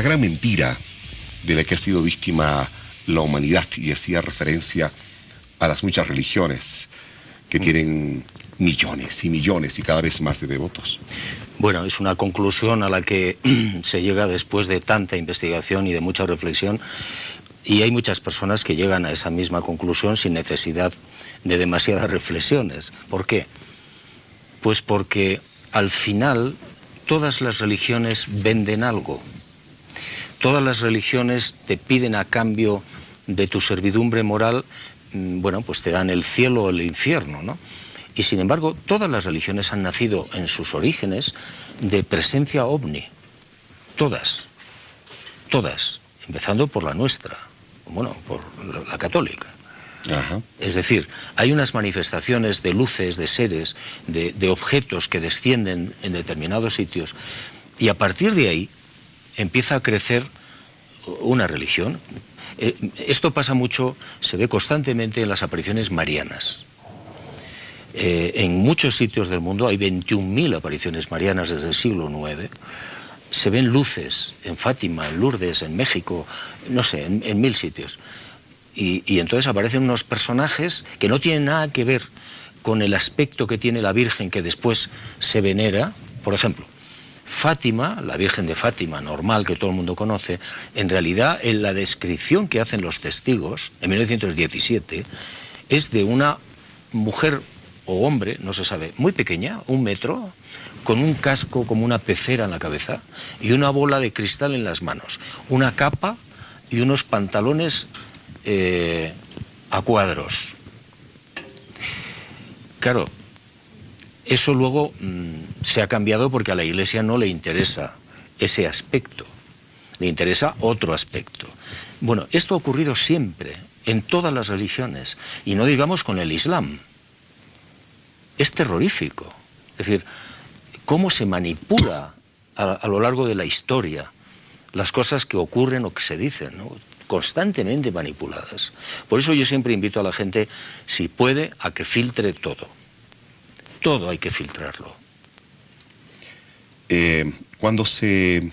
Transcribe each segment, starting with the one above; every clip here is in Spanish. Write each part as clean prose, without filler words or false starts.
la gran mentira de la que ha sido víctima la humanidad, y hacía referencia a las muchas religiones que tienen millones y millones y cada vez más de devotos. Bueno, es una conclusión a la que se llega después de tanta investigación y de mucha reflexión, y hay muchas personas que llegan a esa misma conclusión sin necesidad de demasiadas reflexiones. ¿Por qué? Pues porque al final todas las religiones venden algo. Todas las religiones te piden a cambio de tu servidumbre moral, bueno, pues te dan el cielo o el infierno, ¿no? Y sin embargo, todas las religiones han nacido en sus orígenes de presencia ovni. Todas. Todas. Empezando por la nuestra. Bueno, por la católica. Ajá. Es decir, hay unas manifestaciones de luces, de seres, de objetos que descienden en determinados sitios, y a partir de ahí empieza a crecer una religión. Esto pasa mucho, se ve constantemente en las apariciones marianas. En muchos sitios del mundo hay 21.000 apariciones marianas desde el siglo IX. Se ven luces en Fátima, en Lourdes, en México, no sé, en 1000 sitios. Y entonces aparecen unos personajes que no tienen nada que ver con el aspecto que tiene la Virgen que después se venera. Por ejemplo, Fátima, la Virgen de Fátima normal que todo el mundo conoce, en realidad en la descripción que hacen los testigos en 1917 es de una mujer o hombre, no se sabe, muy pequeña, 1 metro, con un casco como una pecera en la cabeza y una bola de cristal en las manos, una capa y unos pantalones a cuadros. Claro, eso luego se ha cambiado porque a la Iglesia no le interesa ese aspecto, le interesa otro aspecto. Bueno, esto ha ocurrido siempre, en todas las religiones, y no digamos con el Islam. Es terrorífico. Es decir, cómo se manipula a lo largo de la historia las cosas que ocurren o que se dicen, ¿no? Constantemente manipuladas. Por eso yo siempre invito a la gente, si puede, a que filtre todo. Todo hay que filtrarlo. Cuando se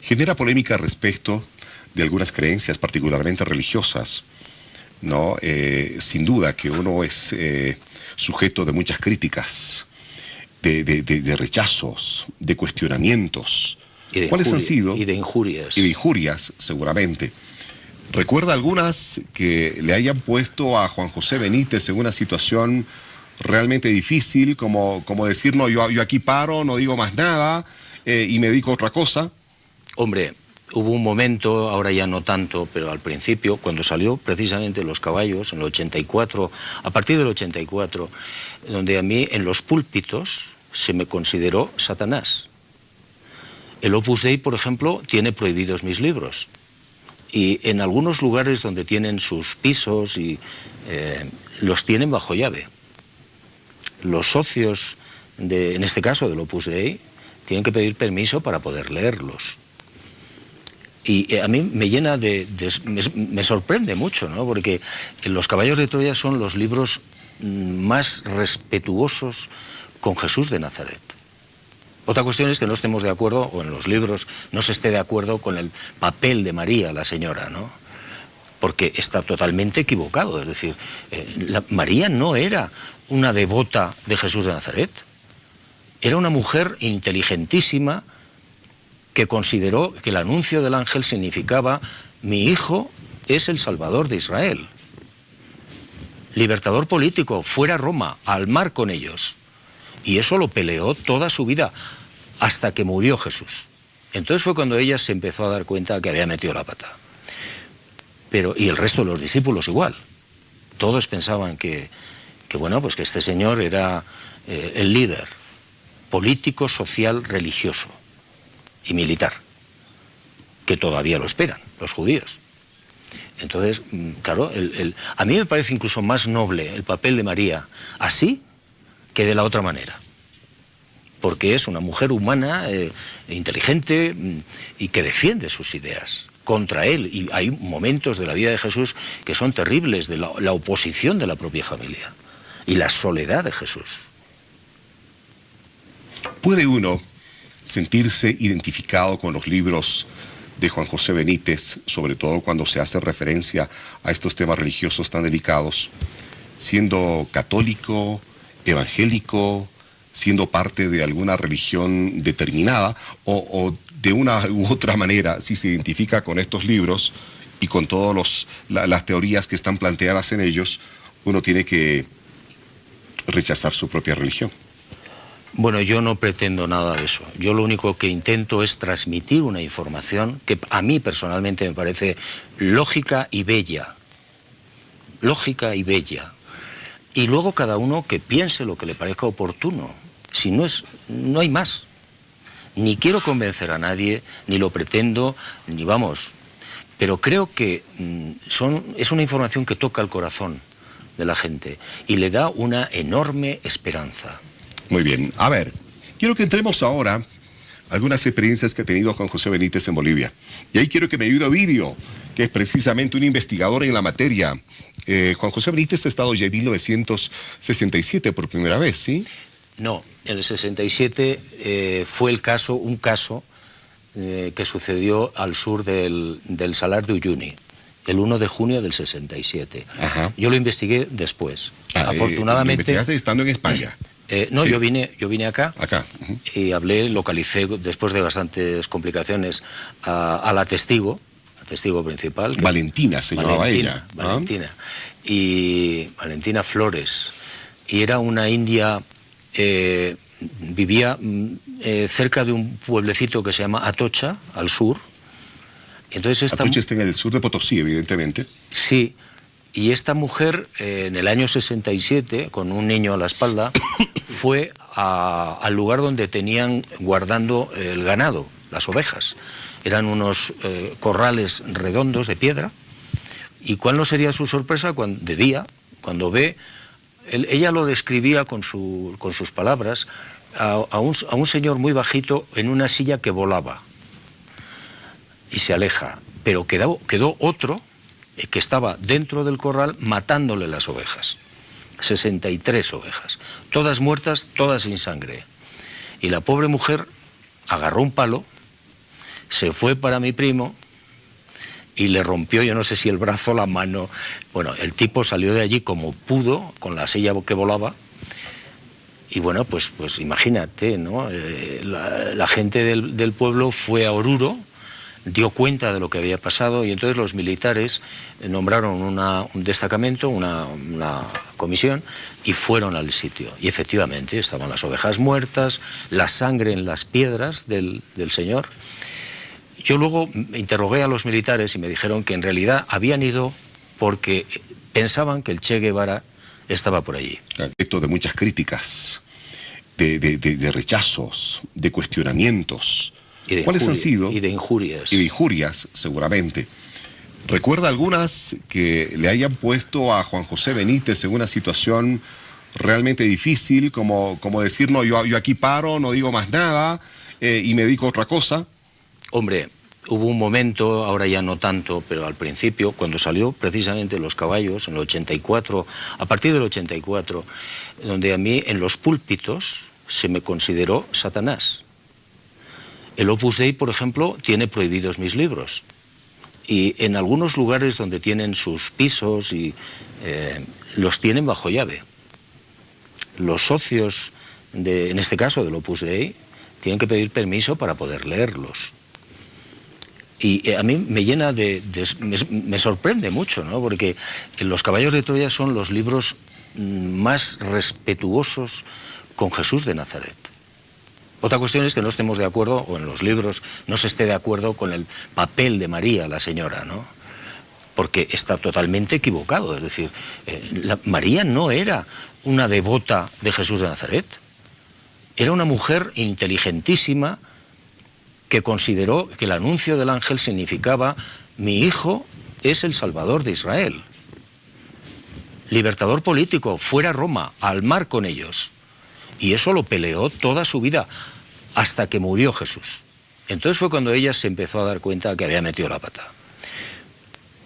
genera polémica respecto de algunas creencias particularmente religiosas, ¿no? Sin duda que uno es sujeto de muchas críticas, de rechazos, de cuestionamientos. ¿Cuáles han sido? Y de injurias. Y de injurias, seguramente. ¿Recuerda algunas que le hayan puesto a Juan José Benítez en una situación realmente difícil, como decir, no, yo aquí paro, no digo más nada y me dedico a otra cosa? Hombre, hubo un momento, ahora ya no tanto, pero al principio, cuando salió precisamente Los Caballos, en el 84, a partir del 84, donde a mí en los púlpitos se me consideró Satanás. El Opus Dei, por ejemplo, tiene prohibidos mis libros. Y en algunos lugares donde tienen sus pisos y los tienen bajo llave. Los socios, en este caso del Opus Dei, tienen que pedir permiso para poder leerlos. Y a mí me llena me sorprende mucho, ¿no? Porque Los Caballos de Troya son los libros más respetuosos con Jesús de Nazaret. Otra cuestión es que no estemos de acuerdo, o en los libros no se esté de acuerdo con el papel de María, la señora, ¿no? Porque está totalmente equivocado. Es decir, María no era una devota de Jesús de Nazaret. Era una mujer inteligentísima que consideró que el anuncio del ángel significaba: mi hijo es el Salvador de Israel. Libertador político, fuera Roma, al mar con ellos. Y eso lo peleó toda su vida, hasta que murió Jesús. Entonces fue cuando ella se empezó a dar cuenta que había metido la pata. Y el resto de los discípulos igual. Todos pensaban que bueno, pues que este señor era el líder político, social, religioso y militar, que todavía lo esperan, los judíos. Entonces, claro, a mí me parece incluso más noble el papel de María así que de la otra manera, porque es una mujer humana, inteligente y que defiende sus ideas contra él. Y hay momentos de la vida de Jesús que son terribles, de la oposición de la propia familia y la soledad de Jesús. ¿Puede uno sentirse identificado con los libros de Juan José Benítez, sobre todo cuando se hace referencia a estos temas religiosos tan delicados, siendo católico, evangélico, siendo parte de alguna religión determinada, o de una u otra manera, si se identifica con estos libros y con todas las teorías que están planteadas en ellos, uno tiene que rechazar su propia religión. Bueno, yo no pretendo nada de eso. Yo lo único que intento es transmitir una información que a mí personalmente me parece lógica y bella. Lógica y bella. Y luego cada uno que piense lo que le parezca oportuno. Si no es, no hay más. Ni quiero convencer a nadie, ni lo pretendo, ni vamos. Pero creo que es una información que toca el corazón de la gente y le da una enorme esperanza. Muy bien. A ver, quiero que entremos ahora a algunas experiencias que ha tenido Juan José Benítez en Bolivia. Y ahí quiero que me ayude Ovidio, que es precisamente un investigador en la materia. Juan José Benítez ha estado ya en 1967 por primera vez, ¿sí? No, en el 67 fue un caso que sucedió al sur del Salar de Uyuni, el 1 de junio del 67. Ajá. Yo lo investigué después. Afortunadamente... ¿Lo investigaste estando en España? No, sí. yo vine acá. Acá. Y localicé, después de bastantes complicaciones, a la testigo principal. Valentina se llamaba ella. Valentina. Y Valentina Flores. Y era una india, vivía cerca de un pueblecito que se llama Atocha, al sur. Entonces Atocha está en el sur de Potosí, evidentemente. Sí. Y esta mujer, en el año 67, con un niño a la espalda, fue al lugar donde tenían guardando el ganado, las ovejas. Eran unos corrales redondos de piedra. ¿Y cuál no sería su sorpresa de día, cuando ve... Ella lo describía con sus palabras, a un señor muy bajito en una silla que volaba y se aleja. Pero quedó otro que estaba dentro del corral matándole las ovejas. 63 ovejas, todas muertas, todas sin sangre. Y la pobre mujer agarró un palo, se fue para mi primo y le rompió, yo no sé si el brazo o la mano. Bueno, el tipo salió de allí como pudo, con la silla que volaba. Y bueno, pues imagínate, ¿no? La gente del pueblo fue a Oruro, dio cuenta de lo que había pasado y entonces los militares nombraron un destacamento, una comisión y fueron al sitio. Y efectivamente estaban las ovejas muertas, la sangre en las piedras del señor. Yo luego interrogué a los militares y me dijeron que en realidad habían ido porque pensaban que el Che Guevara estaba por allí. Respecto de muchas críticas, de rechazos, de cuestionamientos. ¿Cuáles han sido? Y de injurias. Y de injurias, seguramente. ¿Recuerda algunas que le hayan puesto a Juan José Benítez en una situación realmente difícil, como decir, no, yo aquí paro, no digo más nada y me dedico a otra cosa? Hombre, hubo un momento, ahora ya no tanto, pero al principio, cuando salió precisamente Los Caballos, en el 84, a partir del 84, donde a mí en los púlpitos se me consideró Satanás. El Opus Dei, por ejemplo, tiene prohibidos mis libros. Y en algunos lugares donde tienen sus pisos los tienen bajo llave. Los socios, en este caso del Opus Dei, tienen que pedir permiso para poder leerlos. Y a mí me llena me sorprende mucho, ¿no? Porque Los Caballos de Troya son los libros más respetuosos con Jesús de Nazaret. Otra cuestión es que no estemos de acuerdo, o en los libros no se esté de acuerdo con el papel de María, la señora, ¿no? Porque está totalmente equivocado. Es decir, María no era una devota de Jesús de Nazaret. Era una mujer inteligentísima que consideró que el anuncio del ángel significaba: mi hijo es el Salvador de Israel. Libertador político, fuera Roma, al mar con ellos. Y eso lo peleó toda su vida, hasta que murió Jesús. Entonces fue cuando ella se empezó a dar cuenta que había metido la pata.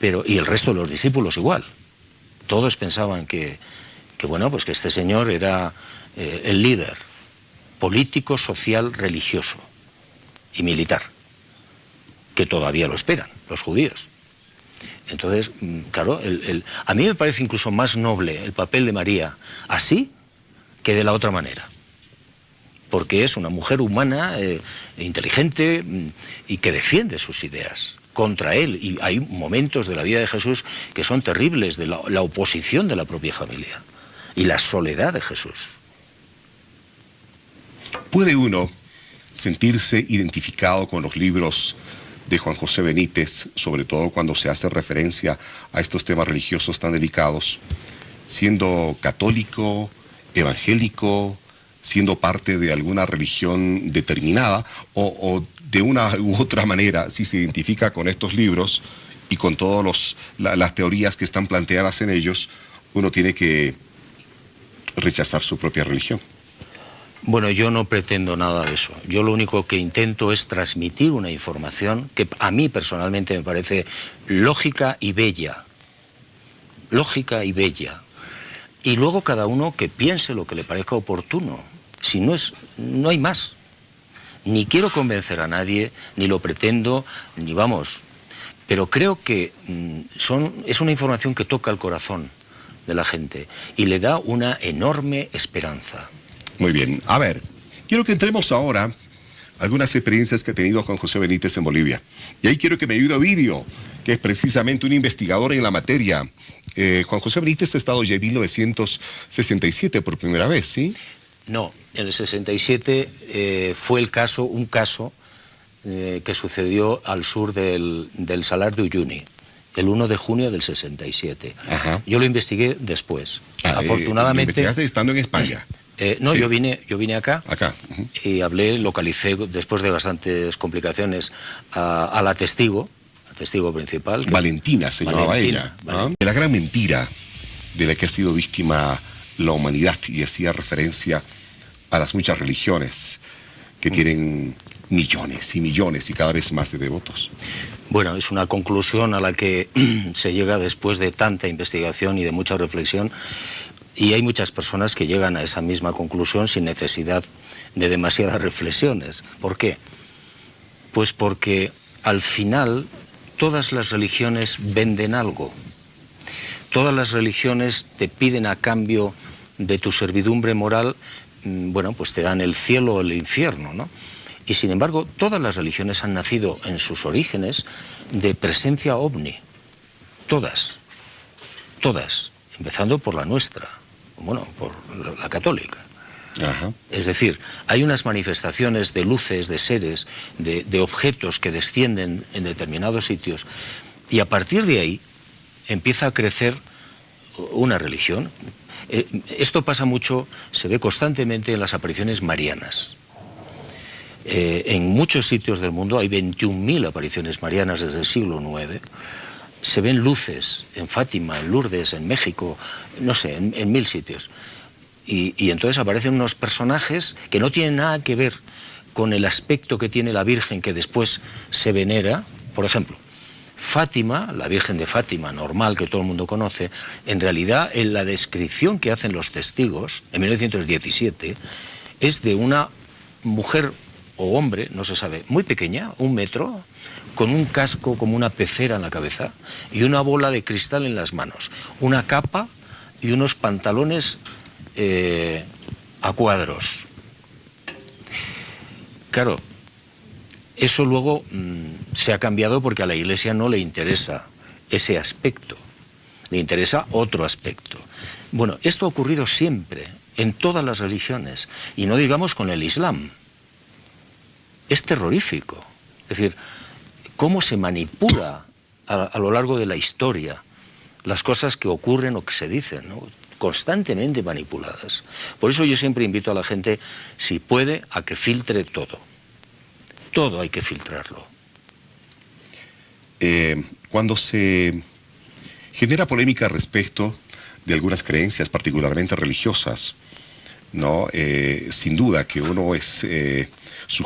Y el resto de los discípulos igual. Todos pensaban que bueno, pues que este señor era el líder político, social, religioso y militar. que todavía lo esperan, los judíos. Entonces, claro, a mí me parece incluso más noble el papel de María así que de la otra manera. Porque es una mujer humana, inteligente y que defiende sus ideas contra él. Y hay momentos de la vida de Jesús que son terribles, de la oposición de la propia familia y la soledad de Jesús. ¿Puede uno sentirse identificado con los libros de Juan José Benítez, sobre todo cuando se hace referencia a estos temas religiosos tan delicados, siendo católico, evangélico, siendo parte de alguna religión determinada, o de una u otra manera, si se identifica con estos libros y con todas las teorías que están planteadas en ellos, uno tiene que rechazar su propia religión? Bueno, yo no pretendo nada de eso. Yo lo único que intento es transmitir una información que a mí personalmente me parece lógica y bella. Lógica y bella. Y luego cada uno que piense lo que le parezca oportuno. Si no es, no hay más. Ni quiero convencer a nadie, ni lo pretendo, ni vamos. Pero creo que es una información que toca el corazón de la gente y le da una enorme esperanza. Muy bien. A ver, quiero que entremos ahora a algunas experiencias que ha tenido Juan José Benítez en Bolivia. Y ahí quiero que me ayude Ovidio, que es precisamente un investigador en la materia. Juan José Benítez ha estado ya en 1967 por primera vez, ¿sí? No, en el 67 fue un caso que sucedió al sur del Salar de Uyuni, el 1 de junio del 67. Ajá. Yo lo investigué después. Afortunadamente... ¿Lo investigaste estando en España? No, sí. yo vine acá. Y localicé, después de bastantes complicaciones, a la testigo principal. Valentina se llamaba ella. Valentina. La gran mentira de la que ha sido víctima la humanidad, y hacía referencia a las muchas religiones que tienen millones y millones y cada vez más de devotos. Bueno, es una conclusión a la que se llega después de tanta investigación y de mucha reflexión. Y hay muchas personas que llegan a esa misma conclusión sin necesidad de demasiadas reflexiones. ¿Por qué? Pues porque al final todas las religiones venden algo. Todas las religiones te piden a cambio de tu servidumbre moral, bueno, pues te dan el cielo o el infierno, ¿no? Y sin embargo, todas las religiones han nacido en sus orígenes de presencia ovni. Todas. Todas. Empezando por la nuestra. Bueno, por la católica. Ajá. Es decir, hay unas manifestaciones de luces, de seres, de objetos que descienden en determinados sitios, y a partir de ahí empieza a crecer una religión. Esto pasa mucho, se ve constantemente en las apariciones marianas. En muchos sitios del mundo hay 21.000 apariciones marianas desde el siglo IX. Se ven luces en Fátima, en Lourdes, en México, no sé, en 1000 sitios. Y entonces aparecen unos personajes que no tienen nada que ver con el aspecto que tiene la Virgen que después se venera. Por ejemplo, Fátima, la Virgen de Fátima, normal, que todo el mundo conoce, en realidad en la descripción que hacen los testigos, en 1917, es de una mujer o hombre, no se sabe, muy pequeña, 1 metro, con un casco como una pecera en la cabeza y una bola de cristal en las manos, una capa y unos pantalones a cuadros. Claro, eso luego se ha cambiado porque a la Iglesia no le interesa ese aspecto, le interesa otro aspecto. Bueno, esto ha ocurrido siempre, en todas las religiones, y no digamos con el Islam. Es terrorífico. Es decir, cómo se manipula a lo largo de la historia las cosas que ocurren o que se dicen, ¿no? Constantemente manipuladas. Por eso yo siempre invito a la gente, si puede, a que filtre todo. Todo hay que filtrarlo. Cuando se genera polémica respecto de algunas creencias, particularmente religiosas, ¿no? Sin duda que uno es sujeto